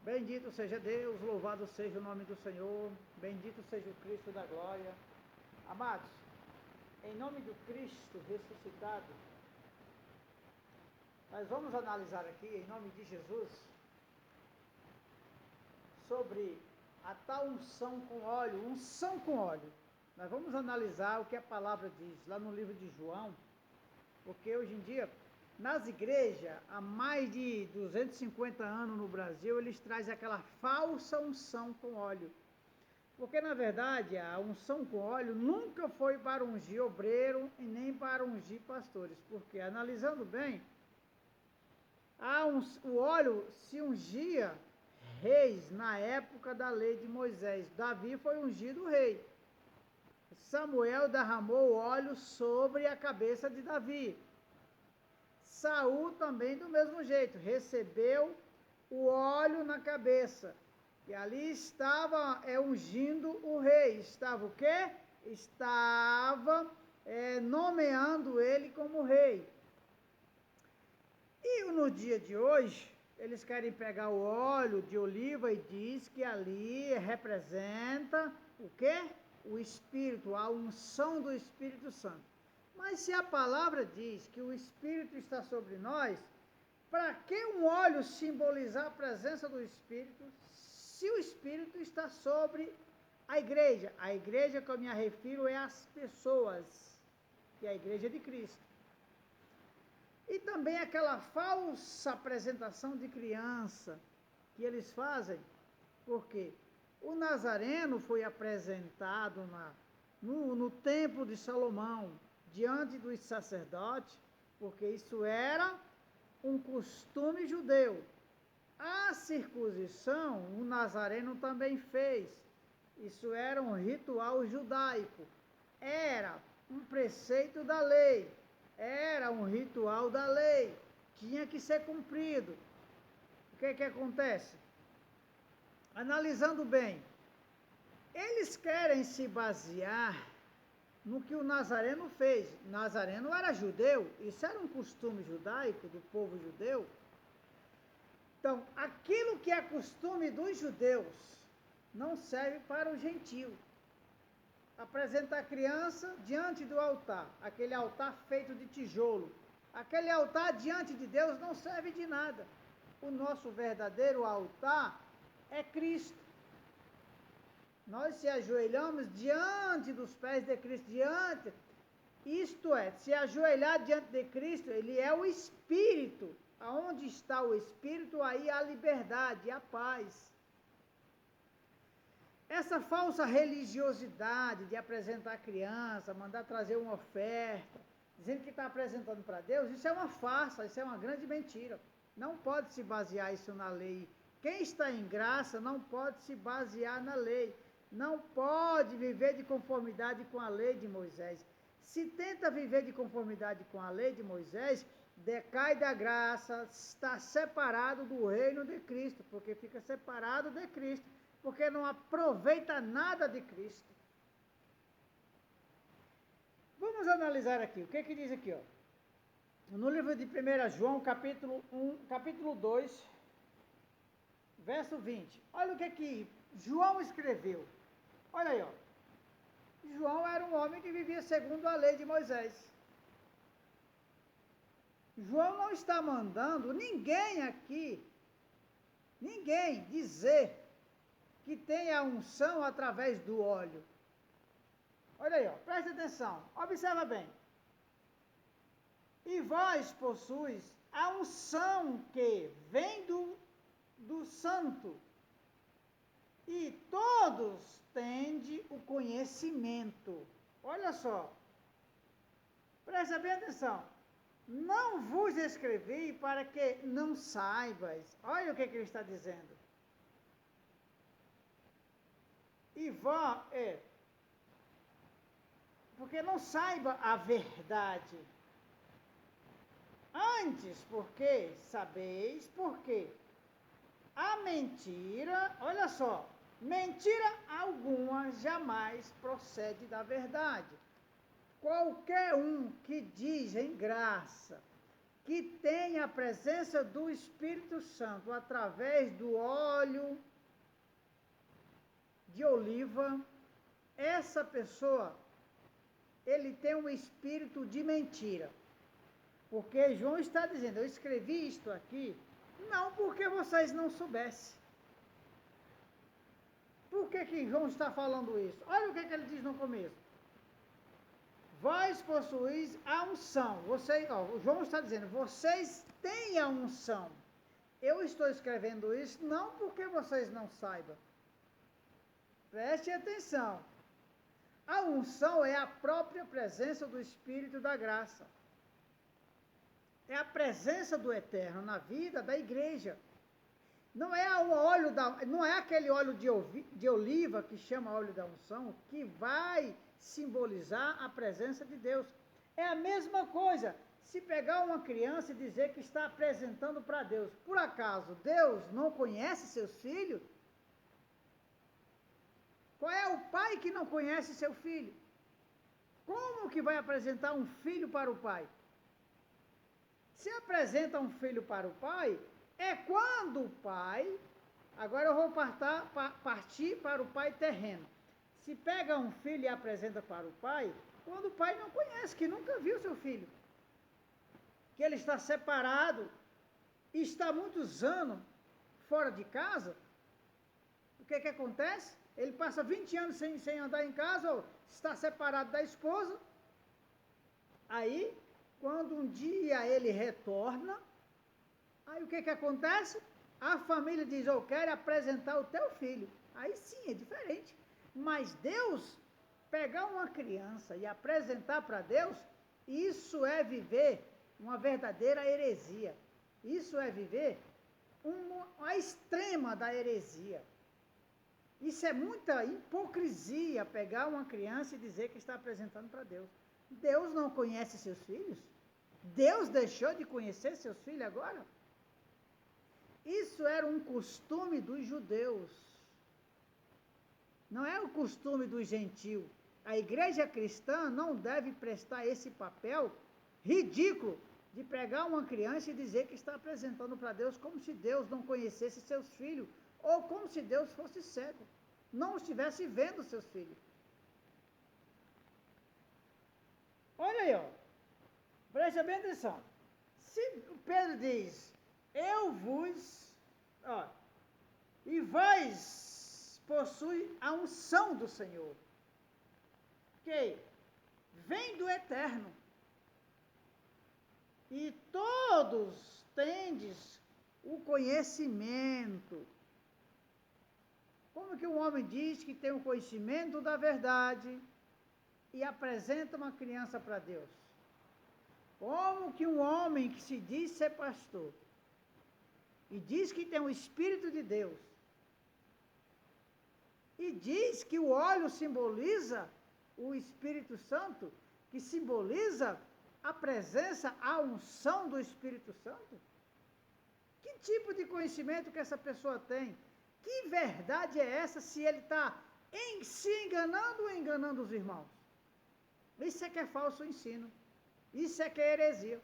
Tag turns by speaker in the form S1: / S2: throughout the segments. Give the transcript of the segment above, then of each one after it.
S1: Bendito seja Deus, louvado seja o nome do Senhor, bendito seja o Cristo da glória. Amados, em nome do Cristo ressuscitado, nós vamos analisar aqui, em nome de Jesus, sobre a tal unção com óleo, unção com óleo. Nós vamos analisar o que a palavra diz lá no livro de João, porque hoje em dia, nas igrejas, há mais de 250 anos no Brasil, eles trazem aquela falsa unção com óleo. Porque, na verdade, a unção com óleo nunca foi para ungir obreiro e nem para ungir pastores. Porque, analisando bem, o óleo se ungia reis na época da lei de Moisés. Davi foi ungido rei. Samuel derramou óleo sobre a cabeça de Davi. Saul também do mesmo jeito, recebeu o óleo na cabeça. E ali estava ungindo o rei. Estava o quê? Estava nomeando ele como rei. E no dia de hoje, eles querem pegar o óleo de oliva e diz que ali representa o quê? O Espírito, a unção do Espírito Santo. Mas se a palavra diz que o Espírito está sobre nós, para que um óleo simbolizar a presença do Espírito, se o Espírito está sobre a igreja? A igreja que eu me refiro é as pessoas, que é a igreja de Cristo. E também aquela falsa apresentação de criança que eles fazem, porque o Nazareno foi apresentado no templo de Salomão, diante dos sacerdotes, porque isso era um costume judeu. A circuncisão, o Nazareno também fez. Isso era um ritual judaico. Era um preceito da lei. Era um ritual da lei. Tinha que ser cumprido. O que acontece? Analisando bem, eles querem se basear no que o Nazareno fez. Nazareno era judeu, isso era um costume judaico do povo judeu. Então, aquilo que é costume dos judeus não serve para o gentio. Apresentar a criança diante do altar, aquele altar feito de tijolo, aquele altar diante de Deus não serve de nada. O nosso verdadeiro altar é Cristo. Nós se ajoelhamos diante dos pés de Cristo, isto é, se ajoelhar diante de Cristo, ele é o Espírito. Aonde está o Espírito, aí há a liberdade, a paz. Essa falsa religiosidade de apresentar a criança, mandar trazer uma oferta, dizendo que está apresentando para Deus, isso é uma farsa, isso é uma grande mentira. Não pode se basear isso na lei. Quem está em graça não pode se basear na lei. Não pode viver de conformidade com a lei de Moisés. Se tenta viver de conformidade com a lei de Moisés, decai da graça, está separado do reino de Cristo, porque fica separado de Cristo, porque não aproveita nada de Cristo. Vamos analisar aqui, o que diz aqui, ó? No livro de 1 João, capítulo 2, verso 20. Olha o que João escreveu. Olha aí, ó. João era um homem que vivia segundo a lei de Moisés. João não está mandando ninguém aqui, dizer que tem a unção através do óleo. Olha aí, ó, presta atenção, observa bem. E vós possuis a unção que vem do santo, e todos tende o conhecimento. Olha só, presta bem atenção. Não vos escrevi para que não saibas. Olha o que ele está dizendo. E porque não saiba a verdade. Antes, porque sabeis, porque a mentira, olha só, mentira alguma jamais procede da verdade. Qualquer um que diz em graça, que tem a presença do Espírito Santo através do óleo de oliva, essa pessoa, ele tem um espírito de mentira. Porque João está dizendo, eu escrevi isto aqui, não porque vocês não soubessem. Por que João está falando isso? Olha o que ele diz no começo. Vós possuís a unção. O João está dizendo, vocês têm a unção. Eu estou escrevendo isso não porque vocês não saibam. Preste atenção. A unção é a própria presença do Espírito da graça. É a presença do Eterno na vida da igreja. Não é aquele óleo de oliva que chama óleo da unção que vai simbolizar a presença de Deus. É a mesma coisa. Se pegar uma criança e dizer que está apresentando para Deus, por acaso Deus não conhece seus filhos? Qual é o pai que não conhece seu filho? Como que vai apresentar um filho para o pai? Se apresenta um filho para o pai, é quando o pai, agora eu vou partir para o pai terreno. Se pega um filho e apresenta para o pai, quando o pai não conhece, que nunca viu seu filho, que ele está separado, e está muitos anos fora de casa, o que acontece? Ele passa 20 anos sem andar em casa, ou está separado da esposa. Aí, quando um dia ele retorna, aí o que acontece? A família diz, eu quero apresentar o teu filho. Aí sim, é diferente. Mas Deus, pegar uma criança e apresentar para Deus, isso é viver uma verdadeira heresia. Isso é viver a extrema da heresia. Isso é muita hipocrisia, pegar uma criança e dizer que está apresentando para Deus. Deus não conhece seus filhos? Deus deixou de conhecer seus filhos agora? Isso era um costume dos judeus. Não é o costume dos gentios. A igreja cristã não deve prestar esse papel ridículo de pegar uma criança e dizer que está apresentando para Deus como se Deus não conhecesse seus filhos, ou como se Deus fosse cego, não estivesse vendo seus filhos. Olha aí, ó. Presta bem atenção. Se Pedro diz, eu vos, ó, e vós possui a unção do Senhor, que vem do Eterno, e todos tendes o conhecimento. Como que um homem diz que tem o conhecimento da verdade e apresenta uma criança para Deus? Como que um homem que se diz ser pastor e diz que tem o Espírito de Deus e diz que o óleo simboliza o Espírito Santo, que simboliza a presença, a unção do Espírito Santo? Que tipo de conhecimento que essa pessoa tem? Que verdade é essa se ele está se enganando ou enganando os irmãos? Isso é que é falso ensino. Isso é que é heresia.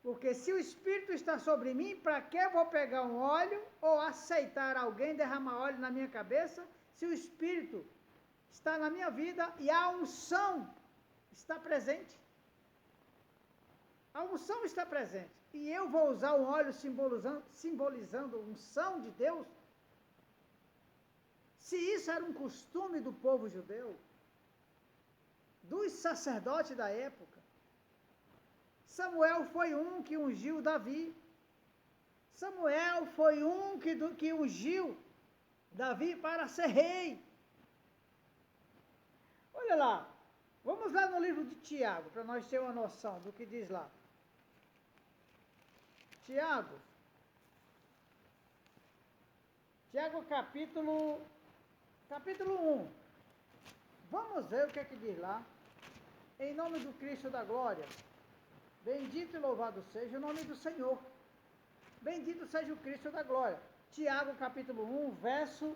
S1: Porque se o Espírito está sobre mim, para que eu vou pegar um óleo ou aceitar alguém derramar óleo na minha cabeça, se o Espírito está na minha vida e a unção está presente? A unção está presente. E eu vou usar um óleo simbolizando a unção de Deus? Se isso era um costume do povo judeu, dos sacerdotes da época, Samuel foi um que ungiu Davi. Samuel foi um que ungiu Davi para ser rei. Olha lá, vamos lá no livro de Tiago, para nós termos uma noção do que diz lá. Tiago capítulo 1. Vamos ver o que é que diz lá. Em nome do Cristo da glória, bendito e louvado seja o nome do Senhor. Bendito seja o Cristo da glória. Tiago capítulo 1, verso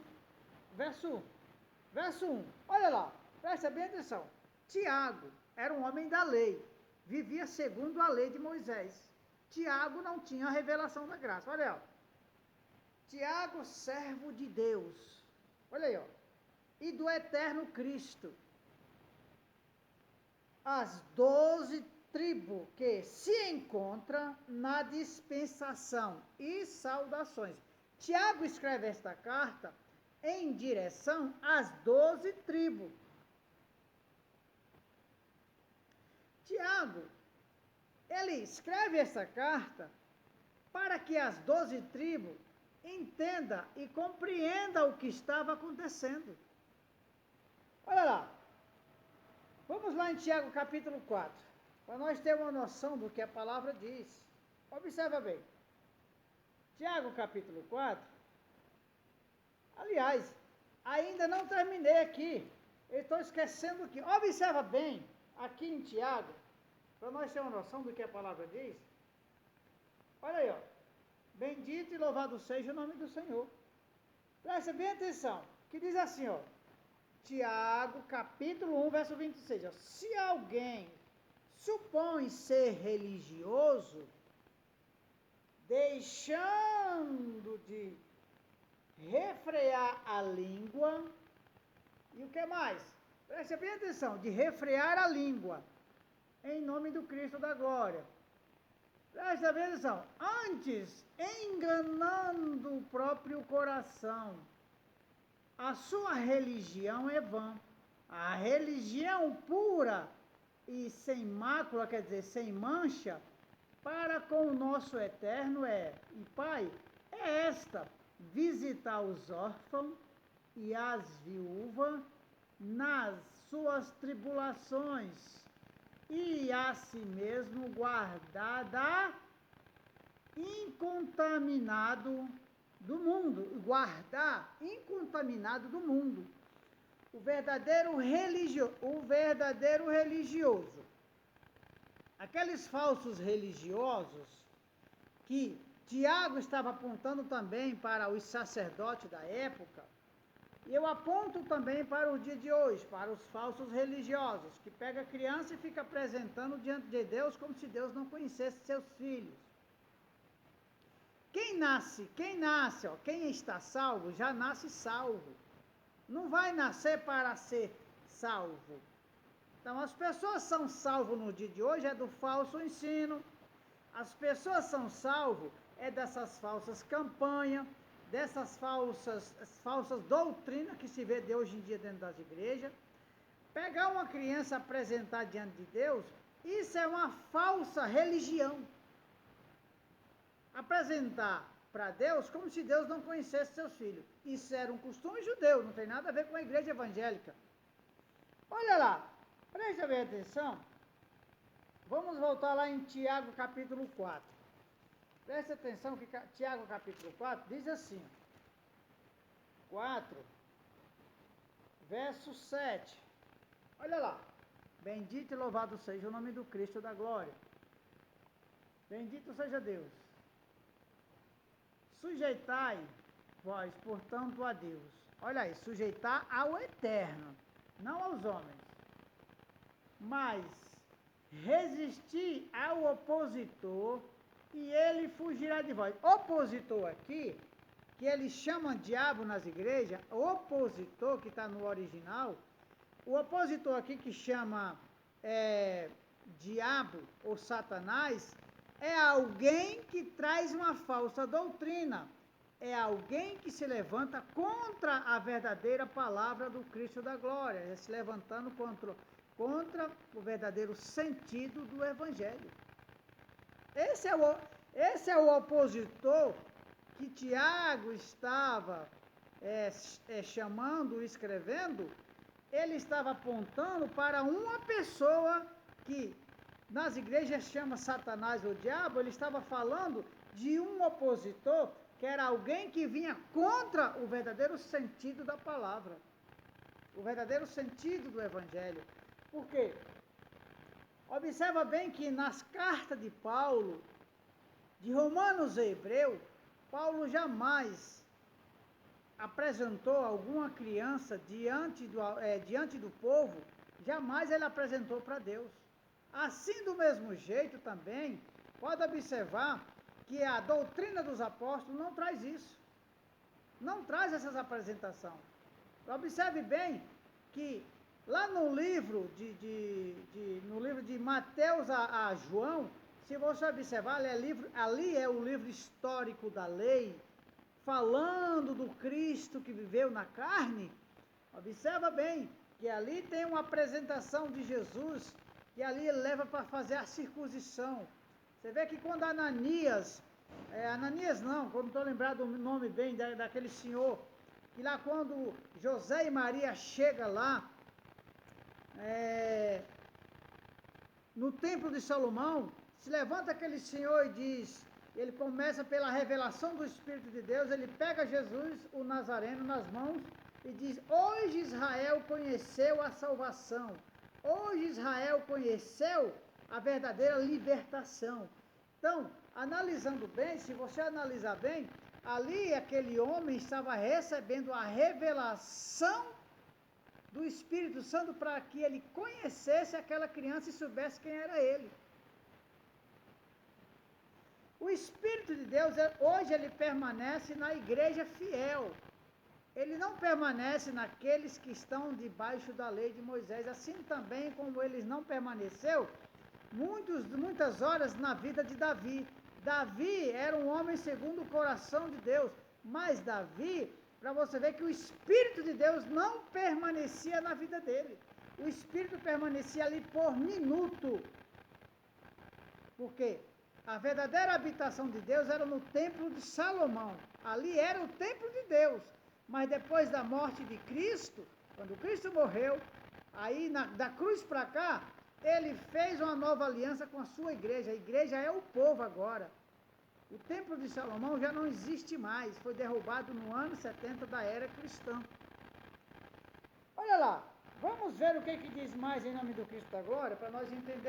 S1: 1. Olha lá, presta bem atenção. Tiago era um homem da lei. vivia segundo a lei de Moisés. Tiago não tinha a revelação da graça. Olha aí, ó. Tiago, servo de Deus. Olha aí, ó. E do eterno Cristo. As 12 tribos que se encontram na dispensação e saudações. Tiago escreve esta carta em direção às 12 tribos. Tiago, ele escreve essa carta para que as 12 tribos entendam e compreendam o que estava acontecendo. Olha lá. Vamos lá em Tiago capítulo 4, para nós termos uma noção do que a palavra diz. Observa bem. Tiago capítulo 4. Aliás, ainda não terminei aqui. Eu estou esquecendo aqui. Observa bem, aqui em Tiago, para nós termos uma noção do que a palavra diz. Olha aí, ó. Bendito e louvado seja o nome do Senhor. Presta bem atenção, que diz assim, ó. Tiago, capítulo 1, verso 26. Ó. Se alguém supõe ser religioso, deixando de refrear a língua, e o que mais? Preste bem atenção, de refrear a língua, em nome do Cristo da glória. Presta bem atenção, antes, enganando o próprio coração, a sua religião é vã. A religião pura e sem mácula, quer dizer, sem mancha, para com o nosso eterno e Pai, é esta: visitar os órfãos e as viúvas nas suas tribulações, e a si mesmo guardar da incontaminado do mundo, guardar incontaminado do mundo. O verdadeiro religioso, aqueles falsos religiosos que Tiago estava apontando também para os sacerdotes da época, e eu aponto também para o dia de hoje, para os falsos religiosos, que pega a criança e fica apresentando diante de Deus como se Deus não conhecesse seus filhos. Quem está salvo, já nasce salvo. Não vai nascer para ser salvo. Então, as pessoas são salvas no dia de hoje, é do falso ensino. As pessoas são salvas, é dessas falsas campanhas, dessas falsas doutrinas que se vê de hoje em dia dentro das igrejas. Pegar uma criança e apresentar diante de Deus, isso é uma falsa religião. Apresentar para Deus como se Deus não conhecesse seus filhos. Isso era um costume judeu, não tem nada a ver com a igreja evangélica. Olha lá, presta bem atenção. Vamos voltar lá em Tiago capítulo 4. Presta atenção que Tiago capítulo 4 diz assim. 4, verso 7. Olha lá. Bendito e louvado seja o nome do Cristo da glória. Bendito seja Deus. Sujeitai vós, portanto, a Deus. Olha aí, sujeitar ao eterno, não aos homens. Mas resistir ao opositor e ele fugirá de vós. Opositor aqui, que eles chamam diabo nas igrejas, opositor, que está no original, o opositor aqui que chama diabo ou Satanás, é alguém que traz uma falsa doutrina, é alguém que se levanta contra a verdadeira palavra do Cristo da glória, se levantando contra o verdadeiro sentido do Evangelho. Esse é o opositor que Tiago estava chamando, escrevendo. Ele estava apontando para uma pessoa que nas igrejas chama Satanás ou diabo. Ele estava falando de um opositor que era alguém que vinha contra o verdadeiro sentido da palavra, o verdadeiro sentido do Evangelho. Por quê? Observa bem que nas cartas de Paulo, de Romanos e Hebreu, Paulo jamais apresentou alguma criança diante do povo, jamais ele apresentou para Deus. Assim, do mesmo jeito também, pode observar que a doutrina dos apóstolos não traz isso. Não traz essas apresentações. Observe bem que lá no livro de Mateus a João, se você observar, ali é o livro histórico da lei, falando do Cristo que viveu na carne. Observa bem que ali tem uma apresentação de Jesus, que ali ele leva para fazer a circuncisão. Você vê que quando Ananias não, como estou lembrado do nome bem daquele senhor, que lá quando José e Maria chegam lá, no templo de Salomão, se levanta aquele senhor e diz, ele começa pela revelação do Espírito de Deus, ele pega Jesus, o Nazareno, nas mãos e diz, hoje Israel conheceu a salvação, hoje Israel conheceu a verdadeira libertação. Então, analisando bem, se você analisar bem, ali aquele homem estava recebendo a revelação do Espírito Santo para que ele conhecesse aquela criança e soubesse quem era ele. O Espírito de Deus, hoje ele permanece na igreja fiel. Ele não permanece naqueles que estão debaixo da lei de Moisés, assim também como ele não permaneceu muitas horas na vida de Davi. Davi era um homem segundo o coração de Deus, mas Davi, para você ver que o Espírito de Deus não permanecia na vida dele. O Espírito permanecia ali por minuto. Por quê? A verdadeira habitação de Deus era no templo de Salomão. Ali era o templo de Deus. Mas depois da morte de Cristo, quando Cristo morreu, aí da cruz para cá, ele fez uma nova aliança com a sua igreja. A igreja é o povo agora. O templo de Salomão já não existe mais. Foi derrubado no ano 70 da era cristã. Olha lá, vamos ver o que diz mais em nome do Cristo da Glória, para nós entendermos.